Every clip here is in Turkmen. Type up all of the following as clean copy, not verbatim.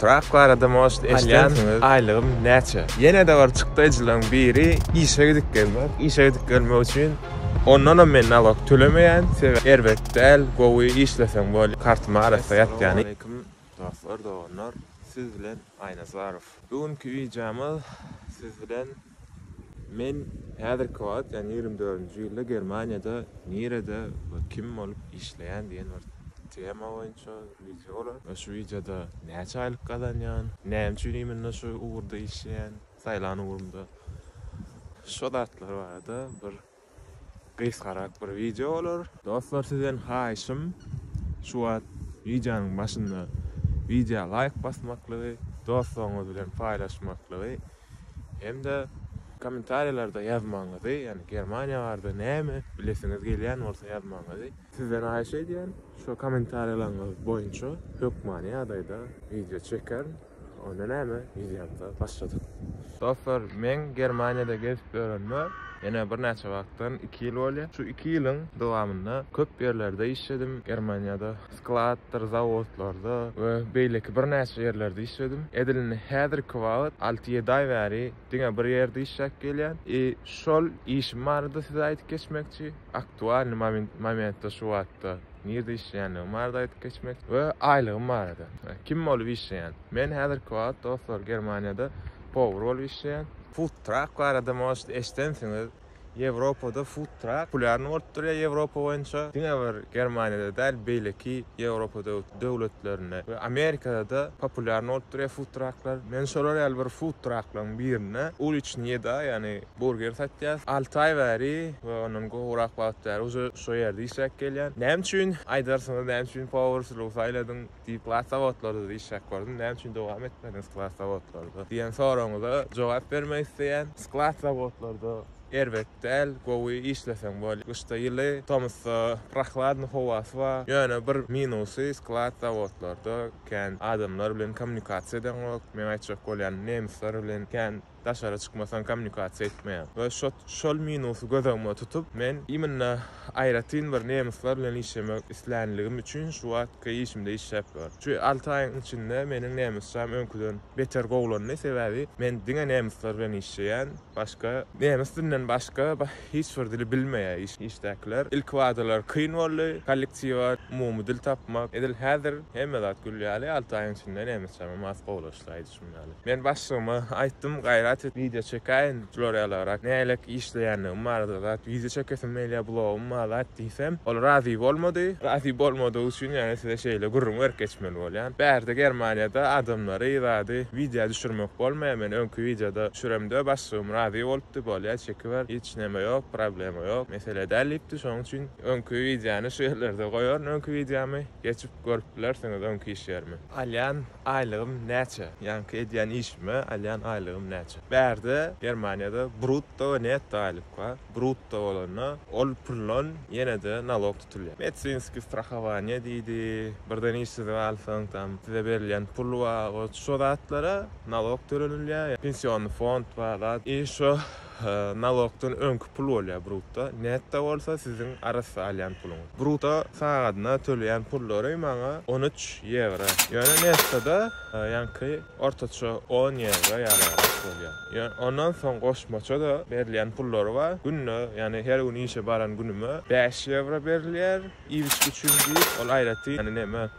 Traklarada most eşlensiňiz aýlygym näçe? Ýene de bar çykdyjylaryň biri işe gidip gelmek. İşe gidip gelmek üçin ondan men nalog tölemeýän sebäp erbetdäl gowy işleseň bol kartyma arasa ýatýany. Aleyküm dostlar, dogranlar. Siz bilen Aýna Zarif. Bugünkü videomyz siz bilen men häzirki wagt, ýani 24-nji ýylda Germaniýada nerede we kim bolup işleýän diýen bir tema boýunça video bolar. Şu videoda näçe aýlyk kazanýan, näme üçin men şu uğurda işleýän, saýlan uğrunda. Şu datlar barada bir gysgarak bir video bolar. Dostlar, sizden haýşym şu wagt videonyň başynda video like basmaklygy, dostlaryňyz bilen paýlaşmaklygy, hem de komentarlarda yazmaňyzy, ýani Germaniýa barada näme bilesiňiz gelýän bolsa yazmaňyzy. Sizden haýşy edýän şu komentarlaryňyz boýunça hökmany ýagdaýda video çeker. Onda näme videoda başladyk. Dostlar, men Germaniýada gezip öğrenme ýene bir näçe wagtdan 2 ýyl bolýar. Şu 2 ýylyň dowamynda köp ýerlerde işledim. Germaniýada skladlar, zawodlarda we beýleki bir näçe ýerlerde işledim. Edilini häzirki wagt 6-7 aý bäri diňe bir ýerde işläp gelýän. Şol işim barada size aýdyp geçmekçi. Aktual momentda şu wagtda nerede işleýän barada aýdyp geçmek we aýlygym barada. Kim bolup işleýän? Men häzirki wagt dostlar Germaniýada power bolup işleýän. Food truck barada most eşdensiňiz. Ýewropada food truck populярny bolup durýar Ýewropa boýunça. Diňe bir Germaniýada däl beýleki Ýewropa döwletlerine we Amerikada da populярny bolup durýar food trucklar. Men şolar ýaly bir food trucklaryň birine ul üçin ýeda, ýani burger satýar. 6 aý bäri we onuň gowrak wagtlar şo ýerde işläp gelýän. Näme üçin aýdarsyňyz, näme üçin powerçylyk saýladyň diýip klasawotlarda işläp gördüm. Näme üçin dowam etmediniz klasawotlarda diýen soraňyza jogap bermek isleýän. Klasawotlarda erbetdäl gowy işleseň bol. Gışda ýyly tomsa prохладny howasy bar. Ýöne bir minusy sklad zawodlarda kän adamlar bilen kommunikasiýa edýän, men aýtjak bolýan nemsler bilen kän daşara çykmasan kommunikasiýa etmeýär. We şol minusy gözegime tutup men imенно aýratyn bir nemsler bilen işlemek islenligim üçin şu wagtky işimde işläp bar. Şu 6 aýyň içinde meniň nemsem öňküden beter gowlanyny sebäbi men diňe nemsler bilen işleýän, başga nems dilen başga hiç bir dili bilmeýär işdäkiler. İlk wagtlar kyn boldy, kollektiwa umumy dil tapmak. Edil häzir hemme zat gülýärli 6 aýyň içinde nemsem mas gowlaşlaýdy şundaly. Men başlygyma aýtdym, gaýrat video çekäýin, tutorialarak nälik işleýänligim barada zat video çekesim meýle blogum zat diýsem, ol razy bolmady. Razy bolmady üçin ýani size şeýle gurrun berkeçmeli bolýan. Bärde Germaniýada adamlary zady video düşürmek bolmaýar. Men öňkü videoda düşüremde başlygym razy bolupdy, bolýar, çekiber, hiç näme ýok, problem ýok. Mesele dälipdi, şoň üçin öňkü videony şu ýerlerde goýar, öňkü videomy geçip görüpdiler, seňe öňkü iş ýermi. Alýan aýlygym näçe? Ýani edýän işimi alýan aýlygym näçe? Bärde Germaniýada brutto we netto aýlyk bar. Brutto bolana ol pullon ýene de nalog tutulýar. Medsinski strahowaniýa diýdi. Birden işsiz alsaň tam size berilýän pul we şo zatlara nalog tölenilýär. Pensiony fond bar. Şo nalogdan öňkü pul bolýar brutto. Netto bolsa sizin arasy alýan puluňyz. Brutto sagatyna töleýän pullary maňa 13 euro. Ýöne nettoda ýanky ortaça 10 euro ýaly bolýar. Ýani ondan soň goşmaça da berilýän pullary bar. Günne, ýani her gün işe baran günüme 5 euro berilýär. Iwiç üçin diýip ol aýraty, ýani näme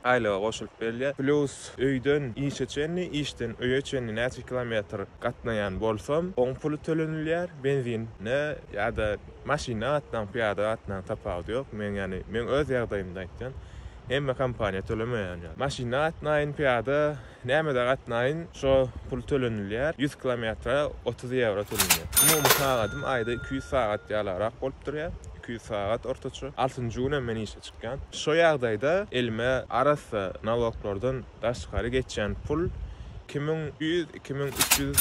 aýlyga goşulyp berilýär. Plus öýden işe çenni, işden öýe çenni näçe kilometr gatnaýan bolsam, oň puly tölenilýär. Benzinne ýa-da maşina atdan piýada atdan tapawdy ýok. Men öz ýagdaýymda aýtdym. Hemme kampaniýa tölemeýän. Maşina atnaýyn piýada näme-de gatnaýyn, şo pul tölenilýär. 100 kilometre 30 euro tölenýär. Umumy sagatym aýda 200 sagat ýalarak bolup durýar. 200 sagat ortaça. 6-njy güne men işe çykkan. Şo ýagdaýda elime arasy naloglardan daşgary geçen pul 2100-2300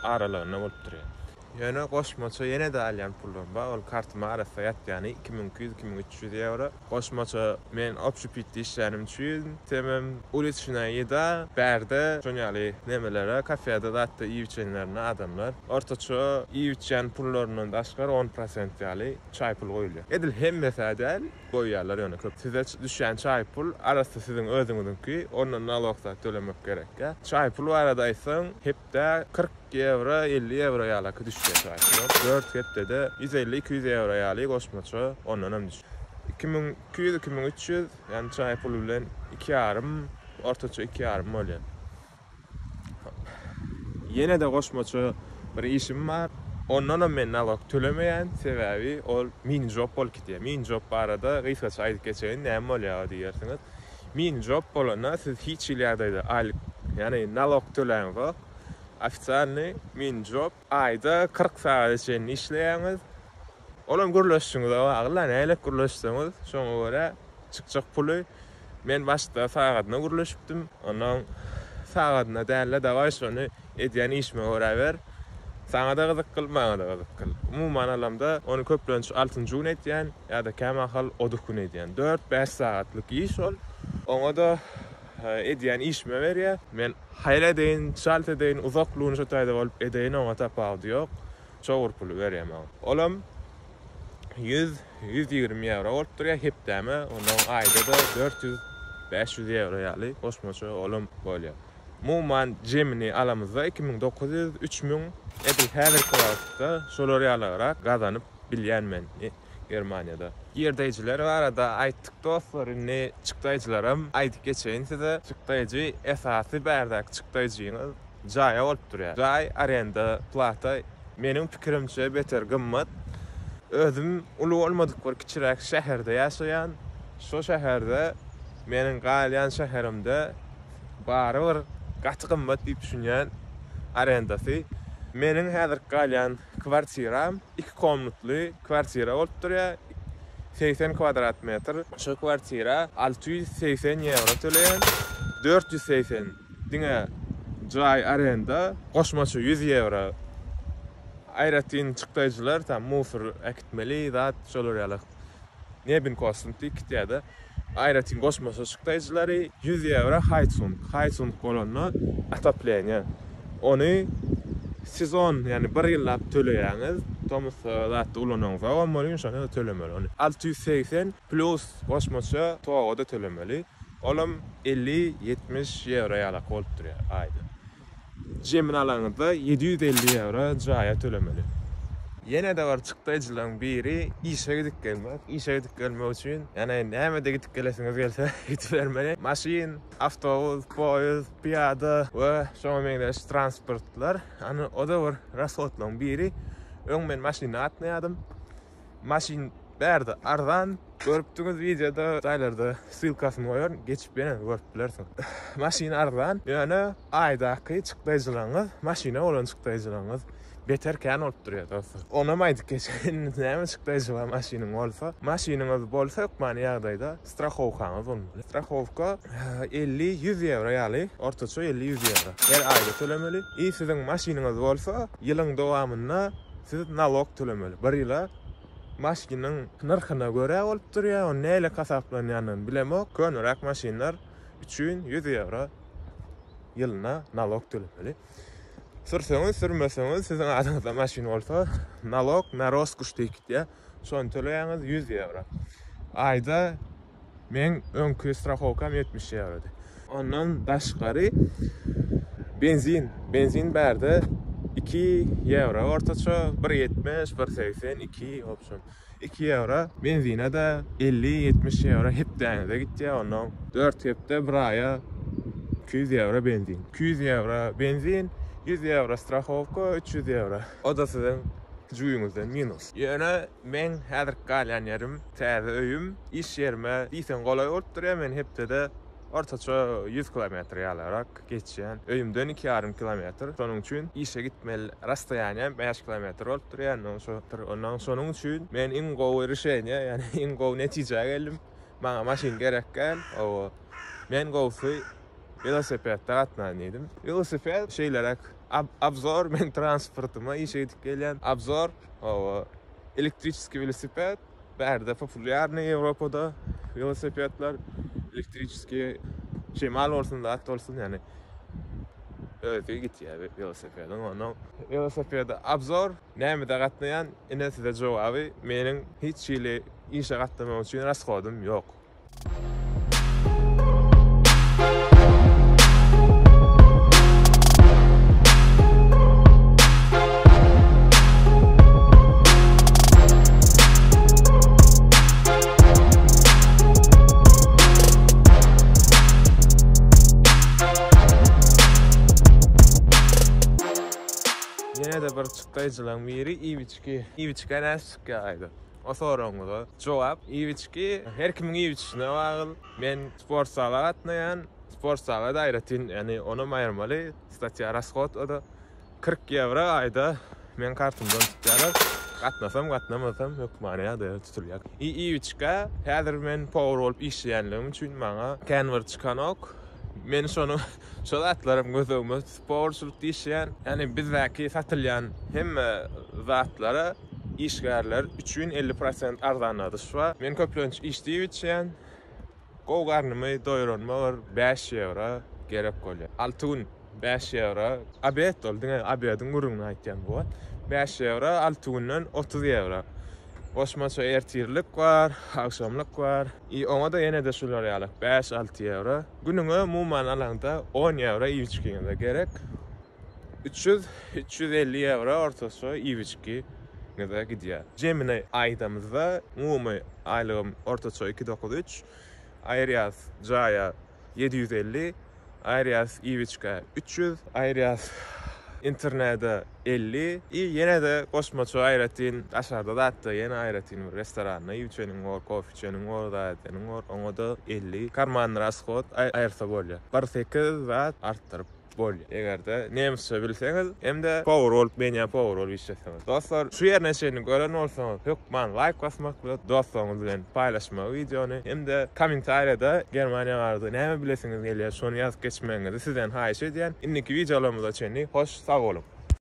aralygyna bolup durýar. Ýöne goşmaça ýene de alýan pulum bar. Ol kartyma arasa ýatýany 2200-2300 euro. Goşmaça men opşupitdi işlerim üçin temem uliçnaýda berde şonýaly nemelere kafede zatda iýip içenlerine adamlar ortaça iýip içen pullarynyň daşgary 10% ýaly çay pul goýulýar. Edil hemmesi edel goýýarlar ýöne köp. Size düşen çay pul arasy sizin özüňiznki ondan nalogda tölemek gerek. Çay pulu aradaýsaň hepde 40 euro 50 euro ýaly düşýär. 4 hepde de 150-200 euro ýaly goşmaça ondan hem düşýär. 2200-2300 yani çay pulu bilen 2,5 ortaça 2,5 bolýar. Ýene de goşmaça bir işim bar. Ondan men nalog tölemeýän sebäbi ol mini job bolup gitýär. Mini job barada gysgaça aýdyp geçen näme bolýar diýersiňiz. Mini job bolana siz hiç ýerde aylyk yani nalog töleýän ofitsialny mini job aýda 40 saat içen işleýäňiz. Olam gürleşiňiz aglar näle gürleşseňiz şoňa görä çykjak puly. Men başda sagatyna gürleşipdim. Ondan sagatyna dälle daway şonu edýän işme görä sana da gyzyk kıl, maňa da gyzyk kıl. Umumyň alamda onu köplenç 6-njy gün edýän ýa-da kämahal oduk gün edýän. 4-5 saatlyk iş ol. Oňa da edýän işme berýär. Men haýra deýin, şalta deýin, uzaklygyny şo taýda bolup edýän oňa tapawdy ýok. Çoğur pulu berýär maňa. Olam 100-120 euro bolup durýar hepdäme. Onuň aýda da 400-500 euro ýaly goşmaça olam bolýar. Umumyň jemini alamyzda 2900-3000 edil häzirki wagtda şolary alarak gazanyp bilýänmen Germaniýada. Ýerdeýijiler arada aýtdyk dostlar, ne çykdaýjylaram aýdyp geçeýin size. Çykdaýjy esasy bärdak çykdaýjyňyz jaýa bolup durýar. Jaý arenda plata meniň pikirimçe beter gymmat. Özüm uly bolmadyk bir kiçirek şäherde ýaşaýan, şo şäherde meniň galýan şäherimde bary bir gaty gymmat diýip düşünýän arendasy. Meniň häzir galýan kwartiram 2 komnatly kwartira bolup durýar. 80 kvadrat metr. Şo kwartira 680 euro töleýän. 480 diňe jaý arenda goşmaça 100 euro. Aýratyn çykdaýjylar tam musor äkitmeli zat şolar ýaly. Nebin kostynty kitýärde. Aýratyn goşmaça çykdaýjylary 100 euro Heizung bolany atapleniýa. Ony sezon yani bir ýyllap töleýäňiz, tomsa zat ulanyňyz bolmaly şonu tölemeli ony. 680 plus goşmaça toňa da tölemeli. Olam 50-70 euro ýaly bolup durýar aýda. Jemin alaňyzda 750 euro jaýa tölemeli. Ýene de bar çykdaýjylaryň biri işe gidip gelmek. İşe gidip gelmek üçin, yani näme-de gidip gelesiňiz gelse gidip bermeli. Maşin, avtobus, poyuz, piýada we şoňa meňdeş transportlar. Any o da bir rasatlaryň biri. Öňmen maşina atnaýadym. Maşin berde arzan. Görüpdiňiz videoda taýlarda sylkasyny goýar, geçip benen görüp bilersiň. Maşina arzan, ýöne aýdaky çykdaýjylaryňyz, maşina bolan çykdaýjylaryňyz beter kän bolup durýar dostlar. Ona maýdyk geçen näme çykdaýjylar maşinaň bolsa, maşinaňyz bolsa ökmany ýagdaýda strahowkaňyz bolmaly. Strahowka 50-100 euro ýaly, ortaça 50-100 euro. Her aýda tölemeli. Siziň maşinaňyz bolsa, ýylyň dowamyna siz nalog tölemeli. Bir ýyla maşinaň narhyna görä bolup durýar, o näle kasaplanýanyny bilemek. Könürak maşinlar üçün 100 euro ýylyna nalog tölemeli. Sürseňiz, sürmeseňiz, siziň adyňyzda maşina bolsa, nalog na roskoş diýip, şonu töleýäňiz 100 euro. Aýda men öňkü strahowkam 70 euro. Ondan daşgary benzin berde 2 euro, ortaça 1.70, 1.80, 2 euro. Benzine de 50-70 euro hepdäňe de gitdi. Ondan 4 hepde bir aýa 200 euro benzin. 200 euro benzin, 100 euro strahowka, 300 euro. O da siziň juýuňyzdan minus. Ýöne men häzir galýan ýerim, täze öýüm, iş ýerime diýsen golay bolup durýar. Men hepde de ortaça 100 kilometr ýalarak geçýän. Öýümden 2,5 kilometr. Şonuň üçin işe gitmeli rastaýanýam 5 kilometr bolup durýar. Ondan şonuň üçin men iň gowy erişenýä, ýani iň gowy netije geldim. Maňa maşin gerekken, o men gowsy velosipedde atnaýdym. Velosiped şeýlerek Abzor men transportyma işe gidip gelýän Abzor o elektriçiski velosiped berde populярny Ýewropada velosipedler elektriçiski mal bolsun da at bolsun yani öyle gitýär velosiped onu velosiped Abzor näme de gatnaýan inesi de jogaby meniň hiç ýyly işe gatnamak üçin raskodum ýok. Yine de bir çıktıcılan biri İviçki näsik aýdy. O soraňyza jogap İviçki her kimin İviçine bagly. Men sport sala gatnaýan, sport sala daýratyn, ýani onu maýarmaly statya raskot oda 40 euro aýda men kartymdan tutýarlar. Gatnamasam ýok many da tutulýar. İviçka häzir men power bolup işleýänligim üçin maňa Canver çykanok. Men şol atlarym gözüme sporçuluk diýişýän, ýani bizdäki satylýan hemme zatlara işgärler üçün 50% arzanladyşwa. Men köplenç işdiýip içýän, gogarnymy doýranma 5 euro gerek bolýar. Altyn 5 euro abet boldy, abedyň gurugny aýtýan bu. 5 euro altyndan 30 euro. Boşmaça ertirlik var, akşamlık var. Ona da yine de şular ýalyk 5-6 euro. Günüňe mumman alanda 10 euro İviçkiňe gerek. 300-350 euro ortasy İviçki näde gidýär. Jemine aýdamyzda umumy aýlygym ortasy 293, aýryas jaýa 750, aýryas İviçka 300, aýryas internetde 50 yine de koşmaço aýratyn aşarda da atdy yine aýratyn restoranyny ýüçeniň or kofeçeniň or da eteniň or oňa da 50 karman raskot aýarsa bolýar. 8 zat artdyryp bolýar. Egerde nemçe bilseňiz hemde power bolup meňe power bolup işleseňiz. Dostlar şu ýerine şeýle gören bolsaňyz hökman like basmak bilen dostlaryňyz bilen paýlaşmak videony hemde kommentariýada Germaniýa bardy näme bilesiňiz gelýär şonu ýazyp geçmeňizi sizden haýyş edýän. Indiki videolarymyza çenli hoş sag bolun.